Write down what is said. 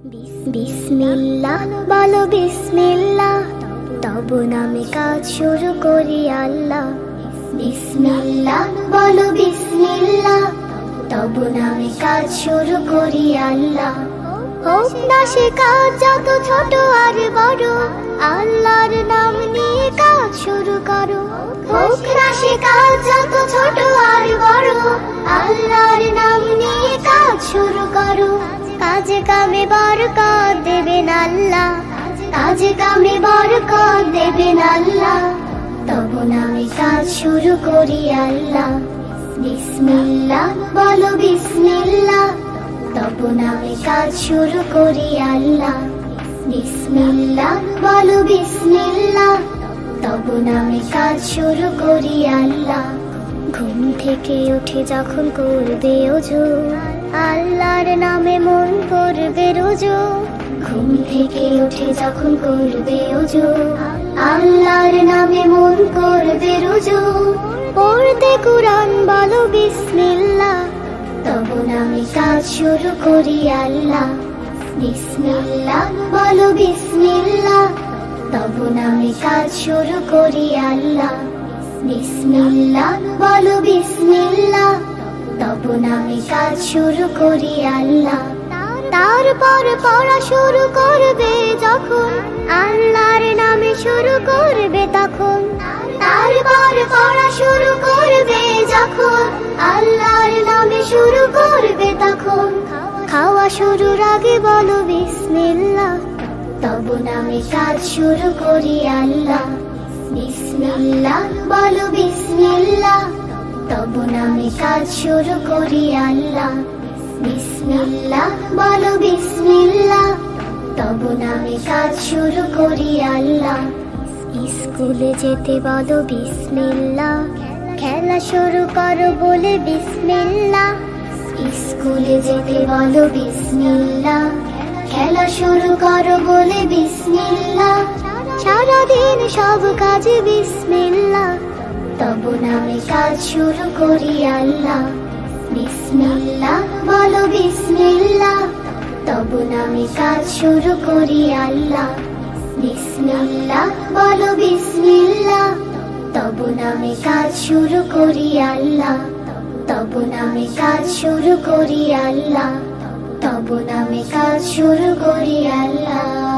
বিসমিল্লাহ বলো বিসমিল্লাহ, তব নামে কাজ শুরু করি আল্লাহ। বিসমিল্লাহ বলো বিসমিল্লাহ, তব নামে কাজ শুরু করি আল্লাহ। হোক না সে কাজ যত ছোট আর বড়, আল্লাহর নাম নিয়ে কাজ শুরু করো। হোক না সে কাজ যত ছোট আর বড়, আল্লাহর নাম নিয়ে কাজ শুরু করো। কাজে কামে বরকত দেবেন আল্লাহ, কাজে কামে বরকত দেবেন আল্লাহ। তব নামে কাজ শুরু করি আল্লাহ। বিসমিল্লাহ বলো বিসমিল্লাহ, তব নামে কাজ শুরু করি আল্লাহ। বিসমিল্লাহ বলো বিসমিল্লাহ, তব নামে কাজ শুরু করি আল্লাহ। ঘুম থেকে উঠে যখন করবে ওযু, আল্লাহর নামে মন করবে রুজু। ঘুম থেকে উঠে যখন করবে ওযু, আল্লাহর নামে মন করবে রুজু। পড়তে কুরআন বলো বিসমিল্লাহ, তব নামে কাজ শুরু করি আল্লাহ। বিসমিল্লাহ বলো বিসমিল্লাহ, তব নামে কাজ শুরু করি আল্লাহ। বিসমিল্লাহ বলো বিসমিল্লাহ, তব নামে কাজ শুরু করি আল্লাহ। তারপর পড়া শুরু করবে যখন, আল্লাহর নামে শুরু করবে তখন। তারপর পড়া শুরু করবে যখন, আল্লাহর নামে শুরু করবে তখন। খাওয়া শুরুর আগে বলো বিসমিল্লাহ, তব নামে কাজ শুরু করি আল্লাহ। বিসমিল্লাহ বলো বিসমিল্লাহ, তব নামে কাজ শুরু করি আল্লাহ। বিসমিল্লাহ বলো বিসমিল্লাহ, তব নামে কাজ শুরু করি আল্লাহ। স্কুলে যেতে বলো বিসমিল্লাহ, খেলা শুরু করো বলে বিসমিল্লাহ। স্কুলে যেতে বলো বিসমিল্লাহ, খেলা শুরু করো বলে বিসমিল্লাহ। সারাদিন সব কাজে বিসমিল্লাহ, তব নামে কাজ শুরু করি আল্লাহ। বিসমিল্লাহ বলো বিসমিল্লাহ, তব নামে কাজ শুরু করি আল্লাহ। বিসমিল্লাহ বলো বিসমিল্লাহ, তব নামে কাজ শুরু করি আল্লাহ। তব নামে কাজ শুরু করি আল্লাহ, তব নামে কাজ শুরু করি আল্লাহ।